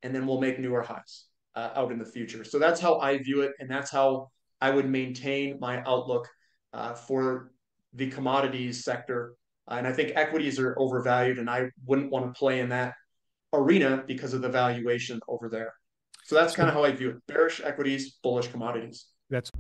and then we'll make newer highs out in the future. So that's how I view it, and that's how I would maintain my outlook for the commodities sector. And I think equities are overvalued, and I wouldn't want to play in that arena because of the valuation over there. So that's kind of how I view it. Bearish equities, bullish commodities. That's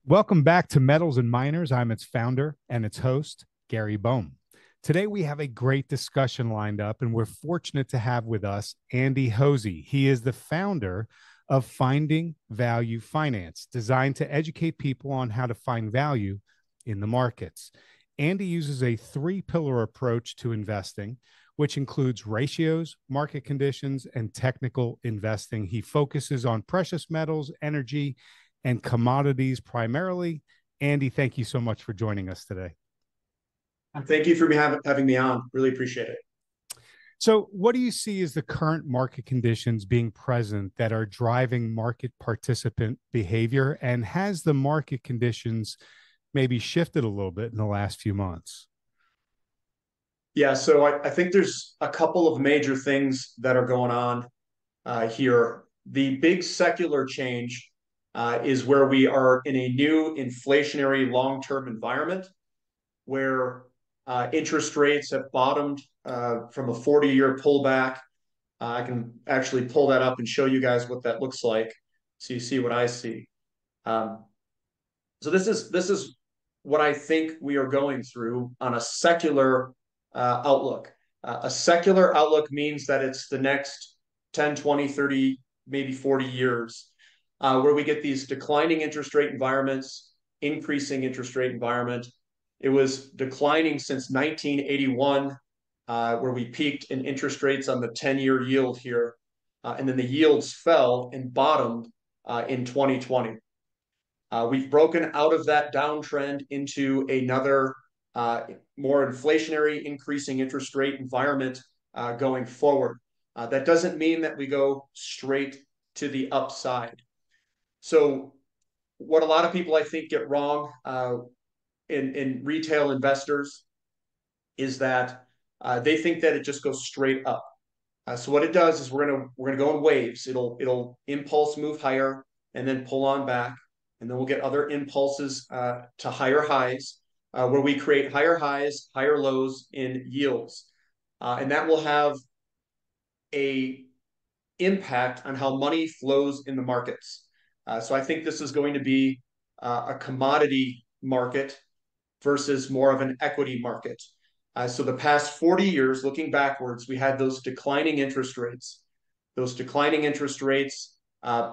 Welcome back to Metals and Miners. I'm its founder and its host, Gary Bohm. Today we have a great discussion lined up, and we're fortunate to have with us Andy Hoese. He is the founder of Finding Value Finance, designed to educate people on how to find value in the markets. Andy uses a three-pillar approach to investing, which includes ratios, market conditions, and technical investing. He focuses on precious metals, energy, and commodities primarily. Andy, thank you so much for joining us today. Thank you for having me on. Really appreciate it. So what do you see as the current market conditions being present that are driving market participant behavior? And has the market conditions maybe shifted a little bit in the last few months? Yeah, so I think there's a couple of major things that are going on here. The big secular change is where we are in a new inflationary long-term environment where interest rates have bottomed from a 40-year pullback. I can actually pull that up and show you guys what that looks like, so you see what I see. So this is what I think we are going through on a secular outlook. A secular outlook means that it's the next 10, 20, 30, maybe 40 years where we get these declining interest rate environments, increasing interest rate environment. It was declining since 1981, where we peaked in interest rates on the 10-year yield here. And then the yields fell and bottomed in 2020. We've broken out of that downtrend into another more inflationary, increasing interest rate environment going forward. That doesn't mean that we go straight to the upside. So what a lot of people, I think, get wrong in retail investors is that they think that it just goes straight up. So what it does is we're gonna go in waves. It'll impulse move higher and then pull on back, and then we'll get other impulses to higher highs where we create higher highs, higher lows in yields, and that will have a impact on how money flows in the markets. So I think this is going to be a commodity market versus more of an equity market. So the past 40 years, looking backwards, we had those declining interest rates. Those declining interest rates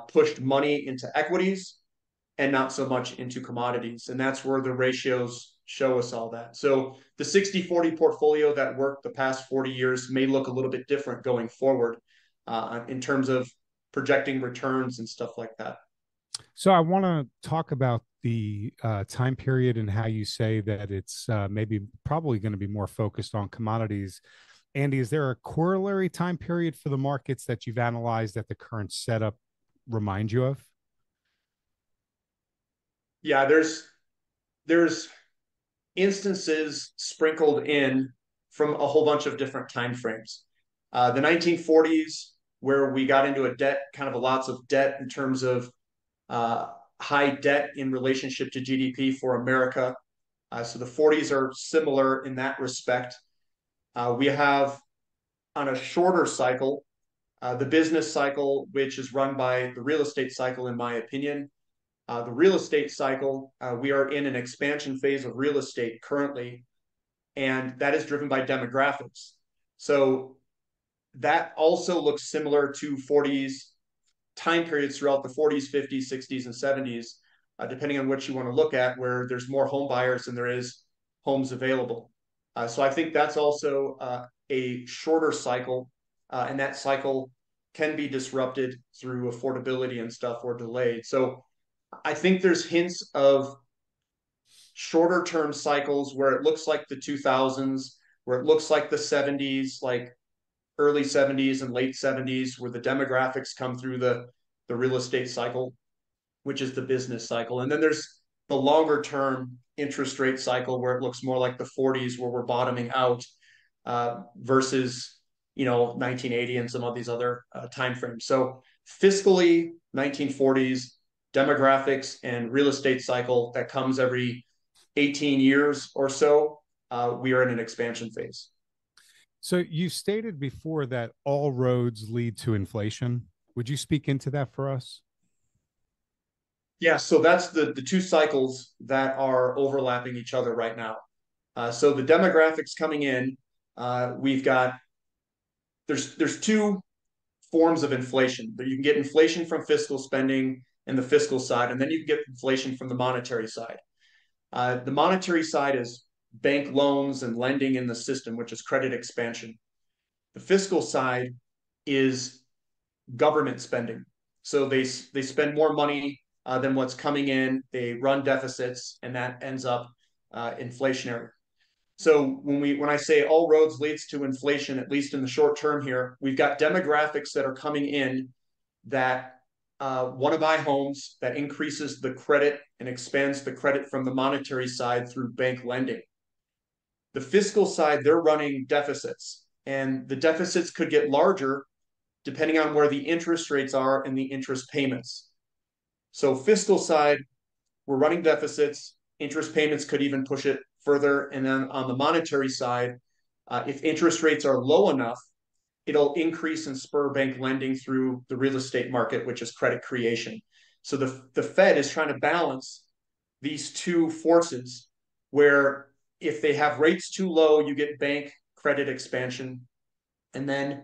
pushed money into equities and not so much into commodities. And that's where the ratios show us all that. So the 60-40 portfolio that worked the past 40 years may look a little bit different going forward in terms of projecting returns and stuff like that. So I want to talk about the time period and how you say that it's probably going to be more focused on commodities. Andy, is there a corollary time period for the markets that you've analyzed that the current setup reminds you of? Yeah, there's instances sprinkled in from a whole bunch of different time frames. The 1940s, where we got into lots of debt in terms of high debt in relationship to GDP for America. So the 40s are similar in that respect. We have on a shorter cycle, the business cycle, which is run by the real estate cycle, in my opinion. The real estate cycle, we are in an expansion phase of real estate currently, and that is driven by demographics. So that also looks similar to 40s time periods throughout the 40s, 50s, 60s, and 70s, depending on what you want to look at, where there's more home buyers than there is homes available. So I think that's also a shorter cycle, and that cycle can be disrupted through affordability and stuff or delayed. So I think there's hints of shorter term cycles where it looks like the 2000s, where it looks like the 70s, like early 70s and late 70s, where the demographics come through the real estate cycle, which is the business cycle. And then there's the longer term interest rate cycle where it looks more like the 40s where we're bottoming out versus 1980 and some of these other time frames. So fiscally, 1940s, demographics and real estate cycle that comes every 18 years or so. We are in an expansion phase. So you stated before that all roads lead to inflation. Would you speak into that for us? Yeah, so that's the two cycles that are overlapping each other right now. So the demographics coming in, we've got there's two forms of inflation. You can get inflation from fiscal spending and the fiscal side, and then you can get inflation from the monetary side. The monetary side is bank loans and lending in the system, which is credit expansion. The fiscal side is government spending. So they spend more money than what's coming in. They run deficits, and that ends up inflationary. So when I say all roads leads to inflation, at least in the short term here, we've got demographics that are coming in that want to buy homes, that increases the credit and expands the credit from the monetary side through bank lending. The fiscal side, they're running deficits, and the deficits could get larger depending on where the interest rates are and the interest payments. So fiscal side, we're running deficits. Interest payments could even push it further. And then on the monetary side, if interest rates are low enough, it'll increase and spur bank lending through the real estate market, which is credit creation. So the Fed is trying to balance these two forces where if they have rates too low, you get bank credit expansion. And then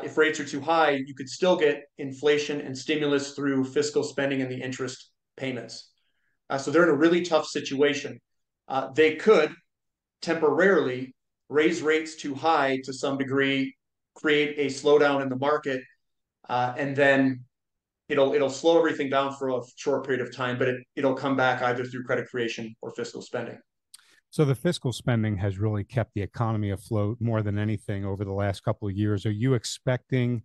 if rates are too high, you could still get inflation and stimulus through fiscal spending and the interest payments. So they're in a really tough situation. They could temporarily raise rates too high to some degree, create a slowdown in the market, and then it'll slow everything down for a short period of time, but it'll come back either through credit creation or fiscal spending. So the fiscal spending has really kept the economy afloat more than anything over the last couple of years. Are you expecting,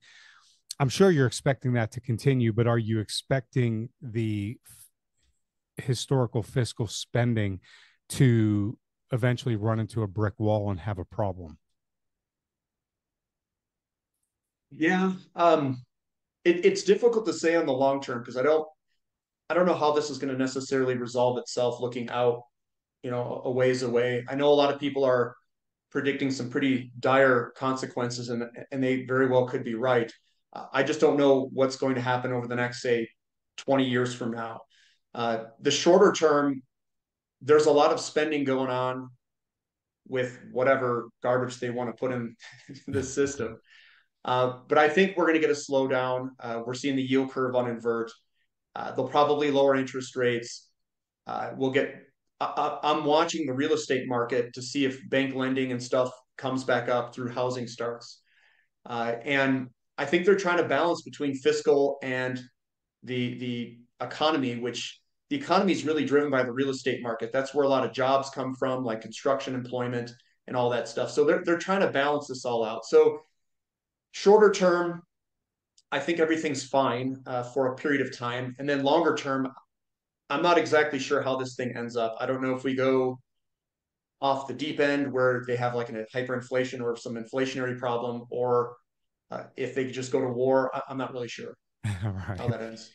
I'm sure you're expecting that to continue, but are you expecting the historical fiscal spending to eventually run into a brick wall and have a problem? Yeah, it's difficult to say on the long term because I don't know how this is going to necessarily resolve itself looking out, a ways away. I know a lot of people are predicting some pretty dire consequences, and they very well could be right. I just don't know what's going to happen over the next, say, 20 years from now. The shorter term, there's a lot of spending going on with whatever garbage they want to put in the system. But I think we're going to get a slowdown. We're seeing the yield curve on invert. They'll probably lower interest rates. I'm watching the real estate market to see if bank lending and stuff comes back up through housing starts. And I think they're trying to balance between fiscal and the economy, which the economy is really driven by the real estate market. That's where a lot of jobs come from, like construction employment and all that stuff. So they're trying to balance this all out. So shorter term, I think everything's fine for a period of time. And then longer term, I'm not exactly sure how this thing ends up. I don't know if we go off the deep end where they have like a hyperinflation or some inflationary problem, or if they just go to war. I'm not really sure how that ends.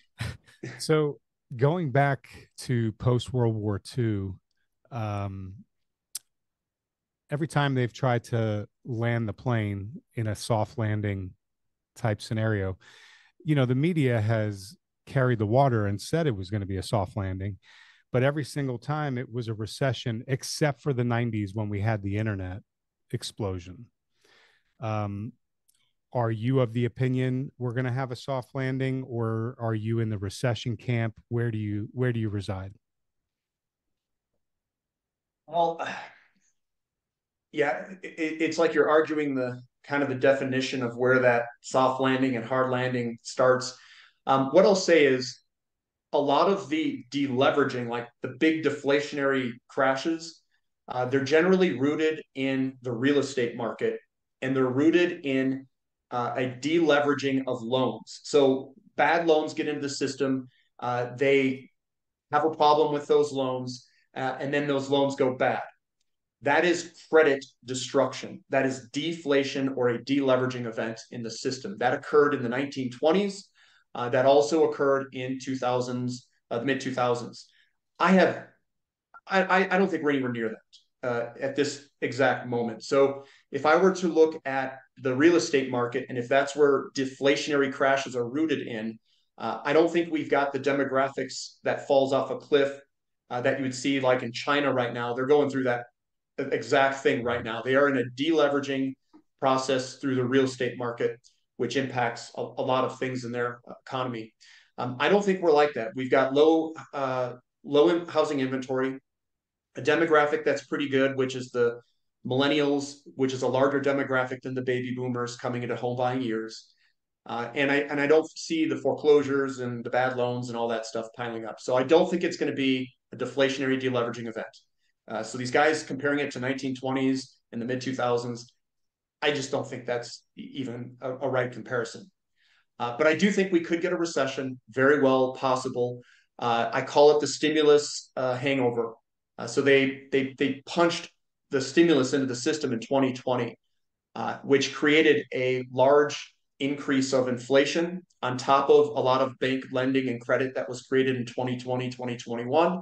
So going back to post-World War II, every time they've tried to land the plane in a soft landing type scenario, the media has carried the water and said it was going to be a soft landing, but every single time it was a recession, except for the 90s when we had the internet explosion. Are you of the opinion we're going to have a soft landing, or are you in the recession camp? Where do you reside? Well, yeah, it's like you're arguing the kind of the definition of where that soft landing and hard landing starts. What I'll say is a lot of the deleveraging, like the big deflationary crashes, they're generally rooted in the real estate market, and they're rooted in a deleveraging of loans. So bad loans get into the system. They have a problem with those loans. and then those loans go bad. That is credit destruction. That is deflation or a deleveraging event in the system. That occurred in the 1920s. That also occurred in 2000s, the mid 2000s. I don't think we're anywhere near that at this exact moment. So if I were to look at the real estate market, and if that's where deflationary crashes are rooted in, I don't think we've got the demographics that falls off a cliff that you would see like in China right now. They're going through that exact thing right now. They are in a deleveraging process through the real estate market, which impacts a lot of things in their economy. I don't think we're like that. We've got low housing inventory, a demographic that's pretty good, which is the millennials, which is a larger demographic than the baby boomers coming into home buying years. And I don't see the foreclosures and the bad loans and all that stuff piling up. So I don't think it's going to be a deflationary deleveraging event. So these guys comparing it to 1920s and the mid 2000s, I just don't think that's even a right comparison. But I do think we could get a recession, very well possible. I call it the stimulus hangover. So they punched the stimulus into the system in 2020, which created a large increase of inflation on top of a lot of bank lending and credit that was created in 2020, 2021.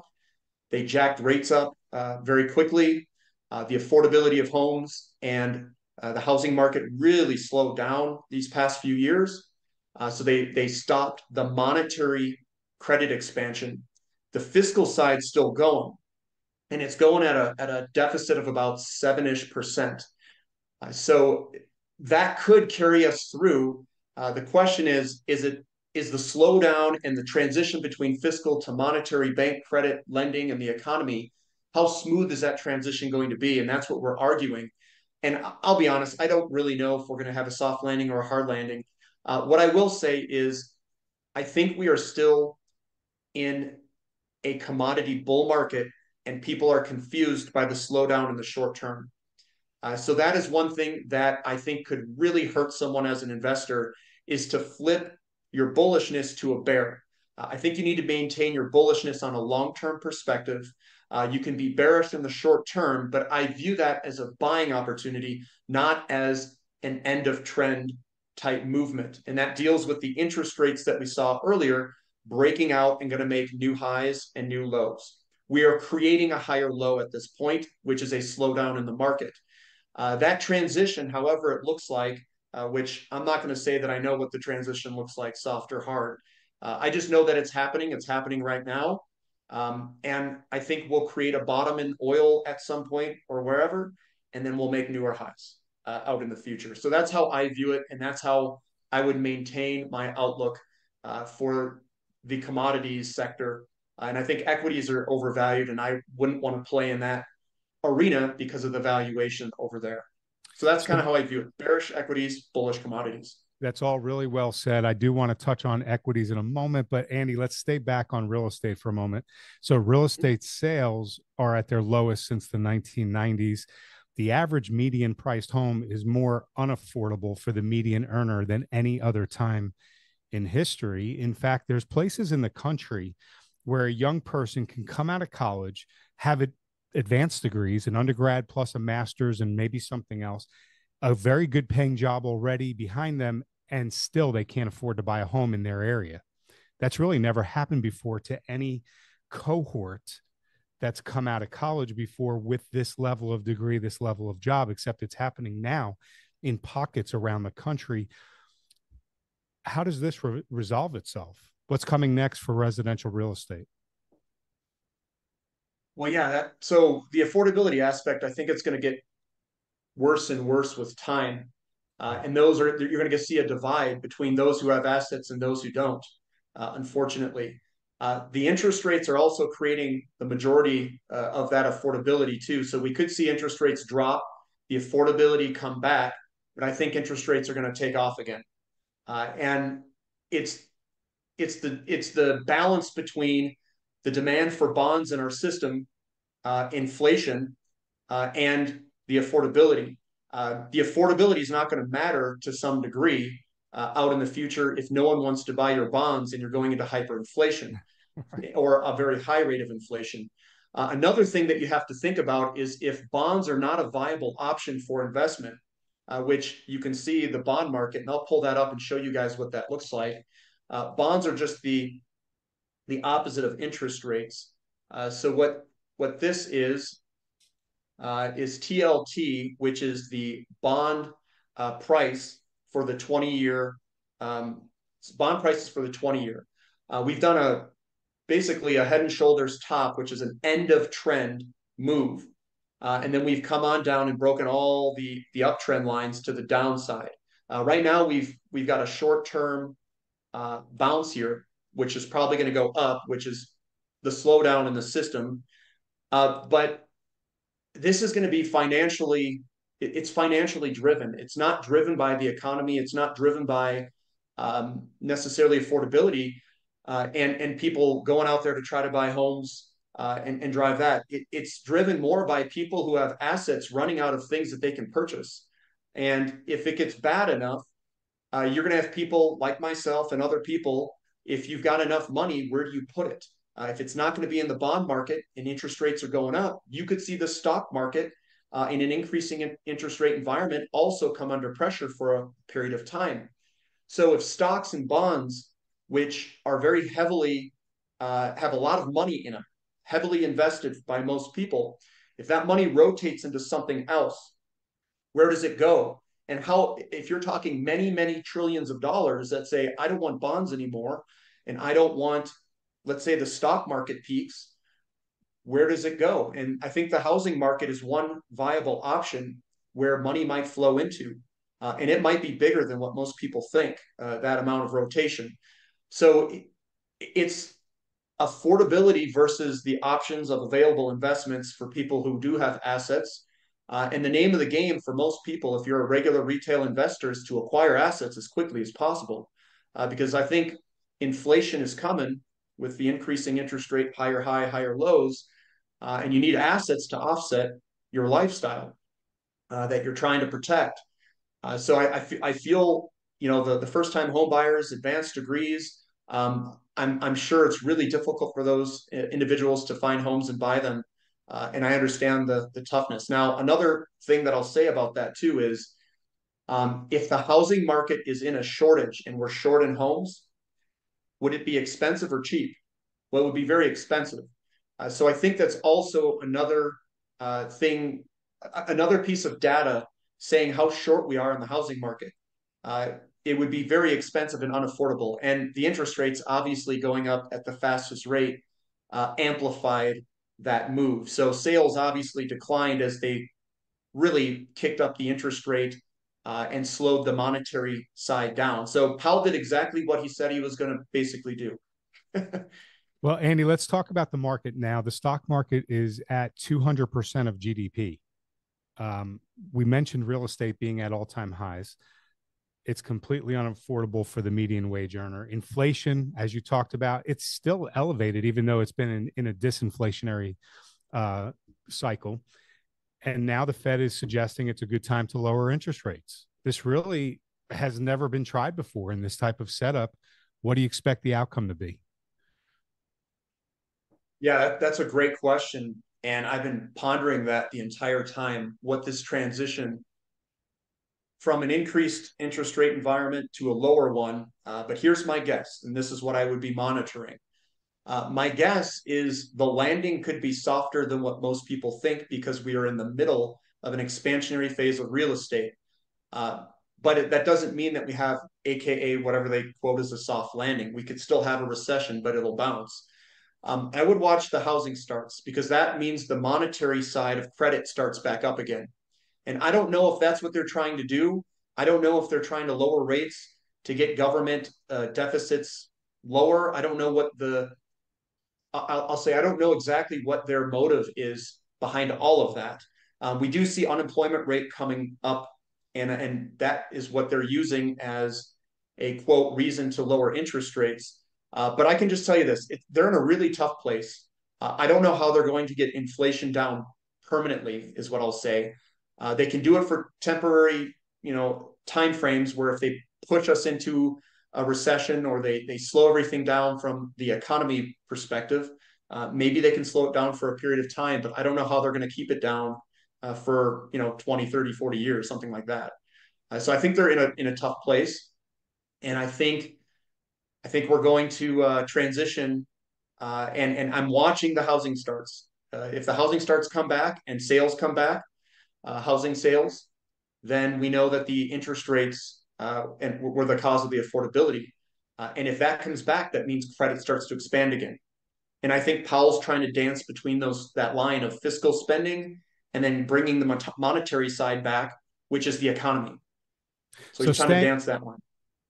They jacked rates up very quickly. The affordability of homes and the housing market really slowed down these past few years. So they stopped the monetary credit expansion. The fiscal side's still going, and it's going at a deficit of about 7-ish%. So that could carry us through. The question is the slowdown and the transition between fiscal to monetary, bank credit, lending, and the economy, how smooth is that transition going to be? And that's what we're arguing. And I'll be honest, I don't really know if we're going to have a soft landing or a hard landing. What I will say is I think we are still in a commodity bull market, and people are confused by the slowdown in the short term. So that is one thing that I think could really hurt someone as an investor, is to flip your bullishness to a bear. I think you need to maintain your bullishness on a long-term perspective. You can be bearish in the short term, but I view that as a buying opportunity, not as an end of trend type movement. And that deals with the interest rates that we saw earlier, breaking out and going to make new highs and new lows. We are creating a higher low at this point, which is a slowdown in the market. That transition, however it looks like, which I'm not going to say that I know what the transition looks like, soft or hard. I just know that it's happening. It's happening right now. And I think we'll create a bottom in oil at some point or wherever, and then we'll make newer highs out in the future. So that's how I view it, and that's how I would maintain my outlook for the commodities sector. And I think equities are overvalued, and I wouldn't want to play in that arena because of the valuation over there. So that's kind of how I view it. Bearish equities, bullish commodities. That's all really well said. I do want to touch on equities in a moment, but Andy, let's stay back on real estate for a moment. So real estate sales are at their lowest since the 1990s. The average median priced home is more unaffordable for the median earner than any other time in history. In fact, there's places in the country where a young person can come out of college, have advanced degrees, an undergrad plus a master's and maybe something else, a very good paying job already behind them, and still they can't afford to buy a home in their area. That's really never happened before to any cohort that's come out of college before with this level of degree, this level of job, except it's happening now in pockets around the country. How does this resolve itself? What's coming next for residential real estate? Well, yeah, so the affordability aspect, I think it's going to get worse and worse with time. And you're going to see a divide between those who have assets and those who don't, unfortunately. The interest rates are also creating the majority of that affordability too. So we could see interest rates drop, the affordability come back, but I think interest rates are going to take off again. And it's the balance between the demand for bonds in our system, inflation, and the affordability. The affordability is not going to matter to some degree out in the future if no one wants to buy your bonds and you're going into hyperinflation or a very high rate of inflation. Another thing that you have to think about is if bonds are not a viable option for investment, which you can see the bond market, and I'll pull that up and show you guys what that looks like. Bonds are just the opposite of interest rates. So what this is TLT, which is the bond price for the 20-year bond prices for the 20-year. We've done basically a head and shoulders top, which is an end of trend move. And then we've come on down and broken all the uptrend lines to the downside. Right now, we've got a short-term bounce here, which is probably going to go up, which is the slowdown in the system. But this is going to be it's financially driven. It's not driven by the economy. It's not driven by necessarily affordability and people going out there to try to buy homes and drive that. It's driven more by people who have assets running out of things that they can purchase. And if it gets bad enough, you're going to have people like myself and other people. If you've got enough money, where do you put it? If it's not going to be in the bond market and interest rates are going up, you could see the stock market in an increasing interest rate environment also come under pressure for a period of time. So if stocks and bonds, which are very heavily, have a lot of money in them, heavily invested by most people, if that money rotates into something else, where does it go? And how, if you're talking many, many trillions of dollars that say, I don't want bonds anymore, and I don't want, let's say the stock market peaks, where does it go? And I think the housing market is one viable option where money might flow into. And it might be bigger than what most people think, that amount of rotation. So it's affordability versus the options of available investments for people who do have assets. And the name of the game for most people, if you're a regular retail investor, is to acquire assets as quickly as possible. Because I think inflation is coming with the increasing interest rate, higher high, higher lows. And you need assets to offset your lifestyle that you're trying to protect. So I feel, the first-time home buyers, advanced degrees, I'm sure it's really difficult for those individuals to find homes and buy them. And I understand the toughness. Now, another thing that I'll say about that too is if the housing market is in a shortage and we're short in homes, would it be expensive or cheap? Well, it would be very expensive. So I think that's also another thing, another piece of data saying how short we are in the housing market. It would be very expensive and unaffordable. And the interest rates obviously going up at the fastest rate amplified that move. So sales obviously declined as they really kicked up the interest rate and slowed the monetary side down. So Powell did exactly what he said he was going to basically do. Well, Andy, let's talk about the market now. The stock market is at 200% of GDP. We mentioned real estate being at all-time highs. It's completely unaffordable for the median wage earner. Inflation, as you talked about, it's still elevated, even though it's been in a disinflationary cycle. And now the Fed is suggesting it's a good time to lower interest rates. This really has never been tried before in this type of setup. What do you expect the outcome to be? Yeah, that's a great question. And I've been pondering that the entire time, what this transition from an increased interest rate environment to a lower one. But here's my guess, and this is what I would be monitoring. My guess is the landing could be softer than what most people think because we are in the middle of an expansionary phase of real estate. But that doesn't mean that we have, AKA whatever they quote as a soft landing. We could still have a recession, but it'll bounce. I would watch the housing starts because that means the monetary side of credit starts back up again. And I don't know if that's what they're trying to do. I don't know if they're trying to lower rates to get government deficits lower. I don't know what I'll say, I don't know exactly what their motive is behind all of that. We do see unemployment rate coming up, and that is what they're using as a quote reason to lower interest rates. But I can just tell you this, they're in a really tough place. I don't know how they're going to get inflation down permanently, is what I'll say. They can do it for temporary, time frames where if they push us into a recession or they slow everything down from the economy perspective, Maybe they can slow it down for a period of time, but I don't know how they're going to keep it down for 20, 30, 40 years, something like that. So I think they're in a tough place, and I think we're going to transition. And I'm watching the housing starts. If the housing starts come back and sales come back, housing sales, then we know that the interest rates and were the cause of the affordability. And if that comes back, that means credit starts to expand again. And I think Powell's trying to dance between that line of fiscal spending and then bringing the monetary side back, which is the economy. So he's trying to dance that line.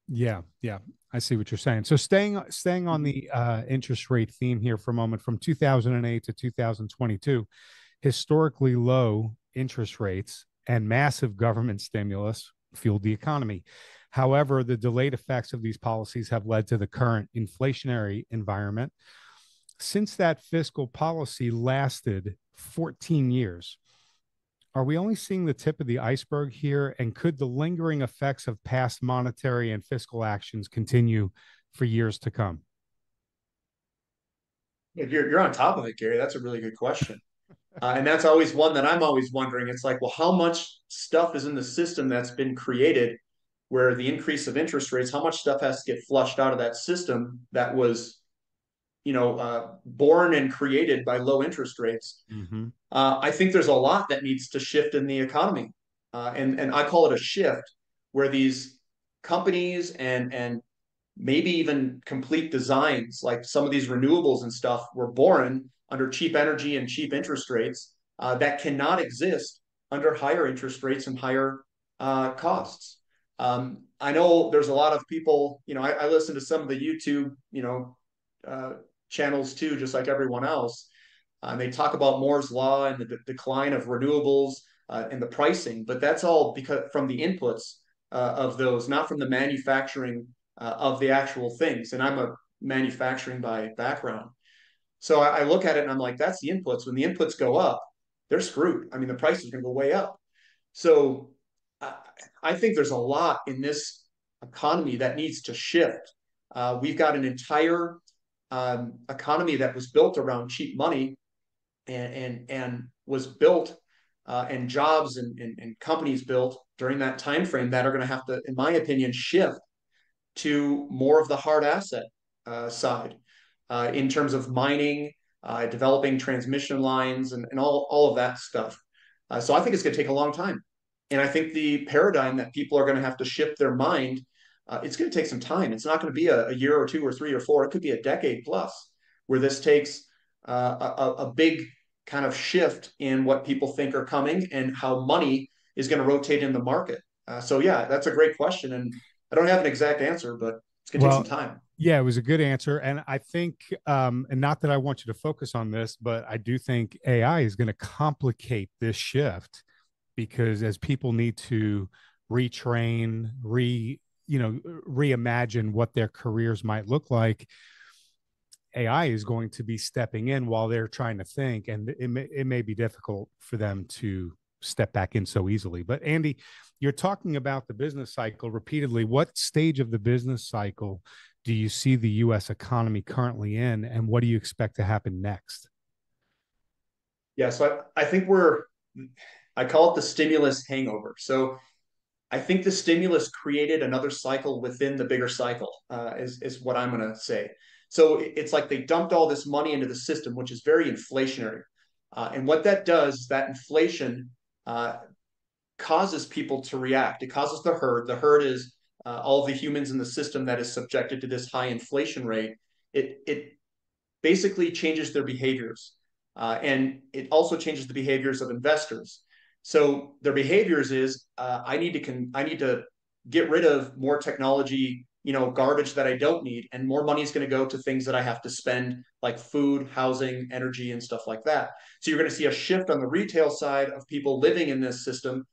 Yeah, yeah, I see what you're saying. So staying on the interest rate theme here for a moment, from 2008 to 2022, historically low interest rates and massive government stimulus fueled the economy. However, the delayed effects of these policies have led to the current inflationary environment. Since that fiscal policy lasted 14 years, are we only seeing the tip of the iceberg here? And could the lingering effects of past monetary and fiscal actions continue for years to come? You're on top of it, Gary. That's a really good question. And that's always one that I'm always wondering. It's like, well, how much stuff is in the system that's been created where the increase of interest rates, how much stuff has to get flushed out of that system that was, born and created by low interest rates? Mm-hmm. I think there's a lot that needs to shift in the economy. And I call it a shift where these companies and maybe even complete designs, like some of these renewables and stuff, were born under cheap energy and cheap interest rates that cannot exist under higher interest rates and higher costs. I know there's a lot of people, I listen to some of the YouTube, uh, channels too, just like everyone else. They talk about Moore's law and the decline of renewables and the pricing, but that's all because from the inputs of those, not from the manufacturing of the actual things. And I'm a manufacturing by background. So I look at it and I'm like, that's the inputs. When the inputs go up, they're screwed. I mean, the price is going to go way up. So I, I think there's a lot in this economy that needs to shift. We've got an entire economy that was built around cheap money and was built and jobs and companies built during that time frame that are going to have to, in my opinion, shift to more of the hard asset side in terms of mining, developing transmission lines, and all of that stuff. So I think it's going to take a long time. And I think the paradigm that people are going to have to shift their mind, it's going to take some time. It's not going to be a year or two or three or four. It could be a decade plus where this takes a big kind of shift in what people think are coming and how money is going to rotate in the market. So yeah, that's a great question. And I don't have an exact answer, but it's going to take some time. Yeah, it was a good answer. And I think, and not that I want you to focus on this, but I do think AI is going to complicate this shift because as people need to retrain, reimagine what their careers might look like, AI is going to be stepping in while they're trying to think, and it may be difficult for them to step back in so easily. But Andy, you're talking about the business cycle repeatedly. What stage of the business cycle do you see the U.S. economy currently in, and what do you expect to happen next? Yeah, so I think I call it the stimulus hangover. So I think the stimulus created another cycle within the bigger cycle, is what I'm going to say. So it's like they dumped all this money into the system, which is very inflationary. And what that does is that inflation causes people to react. It causes the herd. The herd is all the humans in the system that is subjected to this high inflation rate. It basically changes their behaviors. And it also changes the behaviors of investors. So their behaviors is I need to get rid of more technology, garbage that I don't need, and more money is going to go to things that I have to spend, like food, housing, energy, and stuff like that. So you're going to see a shift on the retail side of people living in this system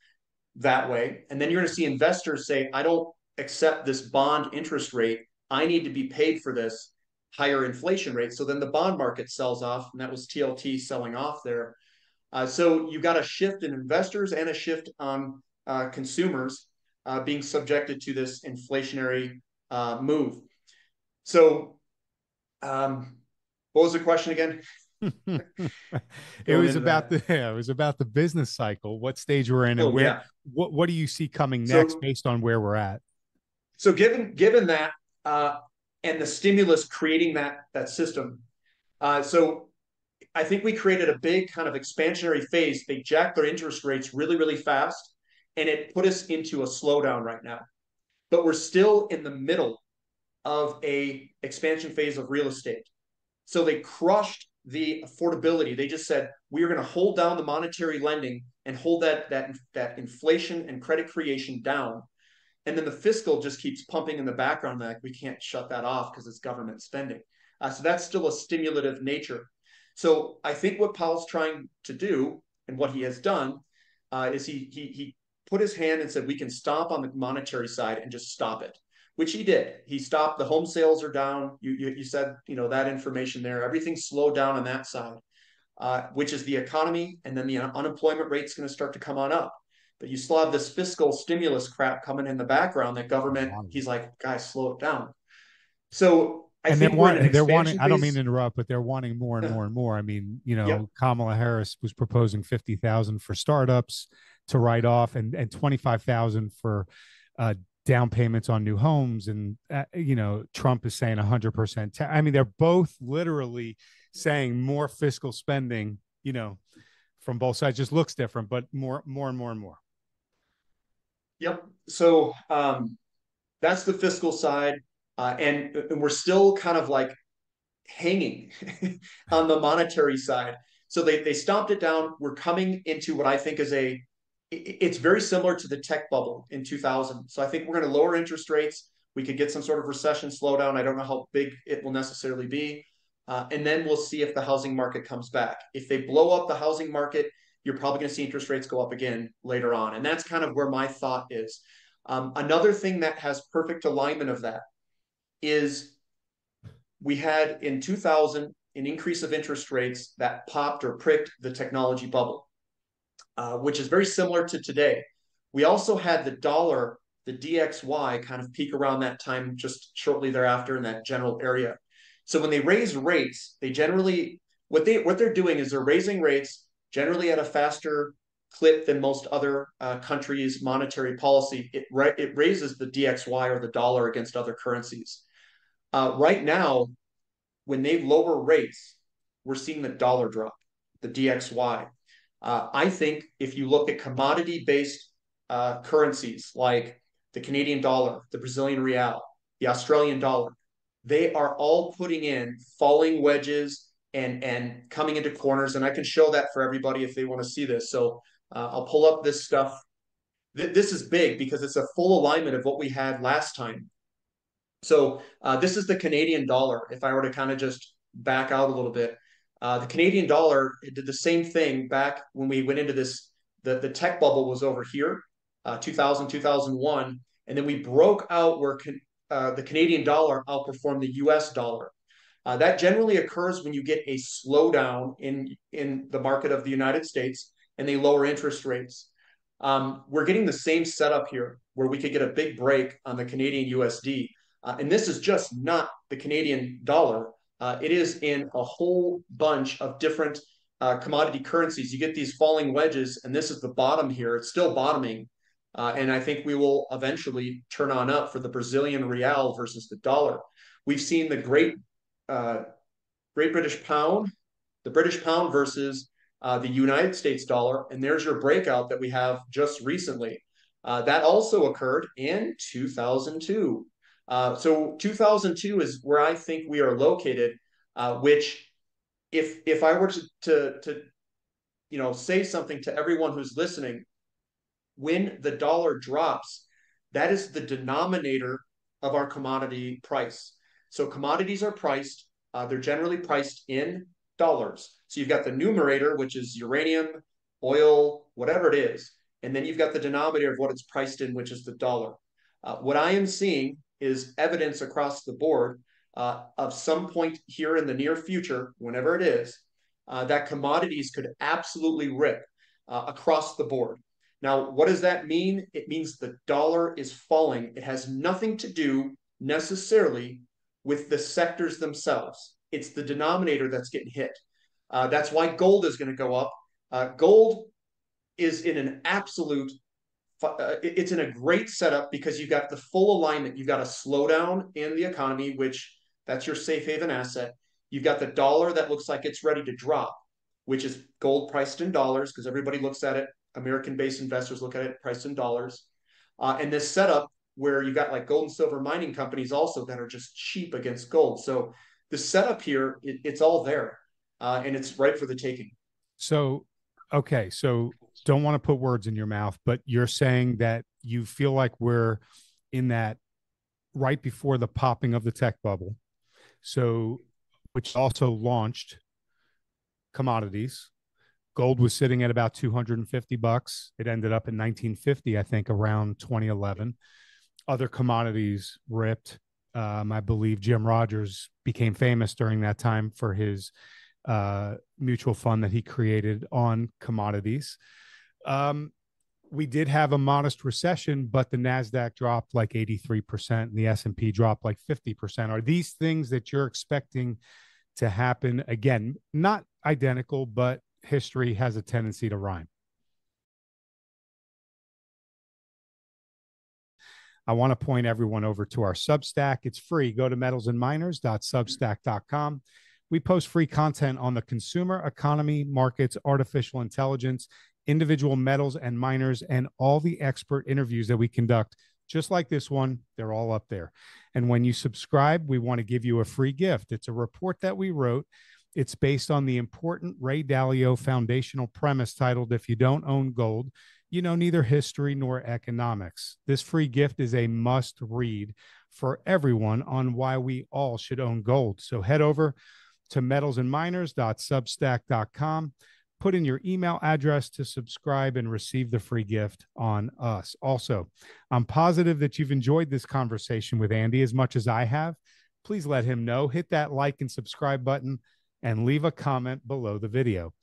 that way, and then you're going to see investors say, I don't accept this bond interest rate. I need to be paid for this higher inflation rate. So then the bond market sells off, and that was TLT selling off there. So you've got a shift in investors and a shift on consumers being subjected to this inflationary move. So What was the question again? It Going was into about that. the yeah, it was about the business cycle, what stage we're in, and Oh where yeah. what do you see coming next So based on where we're at? so given that and the stimulus creating that system, so I think we created a big kind of expansionary phase. They jacked their interest rates really, really fast, and it put us into a slowdown right now. But we're still in the middle of a expansion phase of real estate. So they crushed the affordability. They just said we are going to hold down the monetary lending and hold that inflation and credit creation down. And then the fiscal just keeps pumping in the background like we can't shut that off because it's government spending. So that's still a stimulative nature. So I think what Powell's trying to do and what he has done is he put his hand and said we can stop on the monetary side and just stop it, which he did. He stopped. The home sales are down. You said that information there. Everything slowed down on that side, which is the economy, and then the unemployment rate's going to start to come on up. But you still have this fiscal stimulus crap coming in the background that government, he's like, guys, slow it down. So I And they're think we're in an wanting, expansion I don't mean to phase. interrupt, but they're wanting more and more and more. I mean, Yep. Kamala Harris was proposing 50,000 for startups to write off, and 25,000 for down payments on new homes. And Trump is saying 100%. I mean, they're both literally saying more fiscal spending, from both sides. Just looks different, but more and more and more. Yep. So that's the fiscal side. And we're still kind of like hanging on the monetary side. So they stomped it down. We're coming into what I think is it's very similar to the tech bubble in 2000. So I think we're going to lower interest rates. We could get some sort of recession slowdown. I don't know how big it will necessarily be. And then we'll see if the housing market comes back. If they blow up the housing market, you're probably going to see interest rates go up again later on. And that's kind of where my thought is. Another thing that has perfect alignment of that is we had in 2000 an increase of interest rates that popped or pricked the technology bubble, which is very similar to today. We also had the dollar, the DXY, kind of peak around that time, just shortly thereafter in that general area. So when they raise rates, they generally what they're doing is they're raising rates generally at a faster clip than most other countries' monetary policy. It raises the DXY or the dollar against other currencies. Right now, when they lower rates, we're seeing the dollar drop, the DXY. I think if you look at commodity-based currencies like the Canadian dollar, the Brazilian real, the Australian dollar, they are all putting in falling wedges and coming into corners. And I can show that for everybody if they want to see this. So I'll pull up this stuff. This is big because it's a full alignment of what we had last time. So this is the Canadian dollar. If I were to kind of just back out a little bit, the Canadian dollar did the same thing back when we went into this. The tech bubble was over here, 2000, 2001. And then we broke out where the Canadian dollar outperformed the US dollar. That generally occurs when you get a slowdown in the market of the United States and they lower interest rates. We're getting the same setup here where we could get a big break on the Canadian USD. And this is just not the Canadian dollar. It is in a whole bunch of different commodity currencies. You get these falling wedges, and this is the bottom here. It's still bottoming. And I think we will eventually turn on up for the Brazilian real versus the dollar. We've seen the Great British Pound, the British Pound versus the United States dollar, and there's your breakout that we have just recently. That also occurred in 2002. So 2002 is where I think we are located, which if I were to say something to everyone who's listening, when the dollar drops, that is the denominator of our commodity price. So commodities are priced, they're generally priced in dollars. So you've got the numerator, which is uranium, oil, whatever it is. And then you've got the denominator of what it's priced in, which is the dollar. What I am seeing is evidence across the board of some point here in the near future, whenever it is, that commodities could absolutely rip across the board. Now, what does that mean? It means the dollar is falling. It has nothing to do necessarily with the sectors themselves. It's the denominator that's getting hit. That's why gold is going to go up. Gold is in an absolute it's in a great setup because you've got the full alignment. You've got a slowdown in the economy, which that's your safe haven asset. You've got the dollar that looks like it's ready to drop, which is gold priced in dollars because everybody looks at it. American-based investors look at it priced in dollars. And this setup where you've got like gold and silver mining companies also that are just cheap against gold. So the setup here, it's all there, and it's right for the taking. So, okay, so don't want to put words in your mouth, but you're saying that you feel like we're in that right before the popping of the tech bubble. So, which also launched commodities. Gold was sitting at about $250. It ended up at 1950, I think, around 2011. Other commodities ripped. I believe Jim Rogers became famous during that time for his mutual fund that he created on commodities. We did have a modest recession, but the NASDAQ dropped like 83% and the S&P dropped like 50%. Are these things that you're expecting to happen again? Not identical, but history has a tendency to rhyme. I want to point everyone over to our Substack. It's free. Go to metalsandminers.substack.com. We post free content on the consumer, economy, markets, artificial intelligence, individual metals and miners, and all the expert interviews that we conduct, just like this one. They're all up there. And when you subscribe, we want to give you a free gift. It's a report that we wrote. It's based on the important Ray Dalio foundational premise titled, "If you don't own gold, you know neither history nor economics." This free gift is a must read for everyone on why we all should own gold. So head over to metalsandminers.substack.com. Put in your email address to subscribe and receive the free gift on us. Also, I'm positive that you've enjoyed this conversation with Andy as much as I have. Please let him know. Hit that like and subscribe button and leave a comment below the video.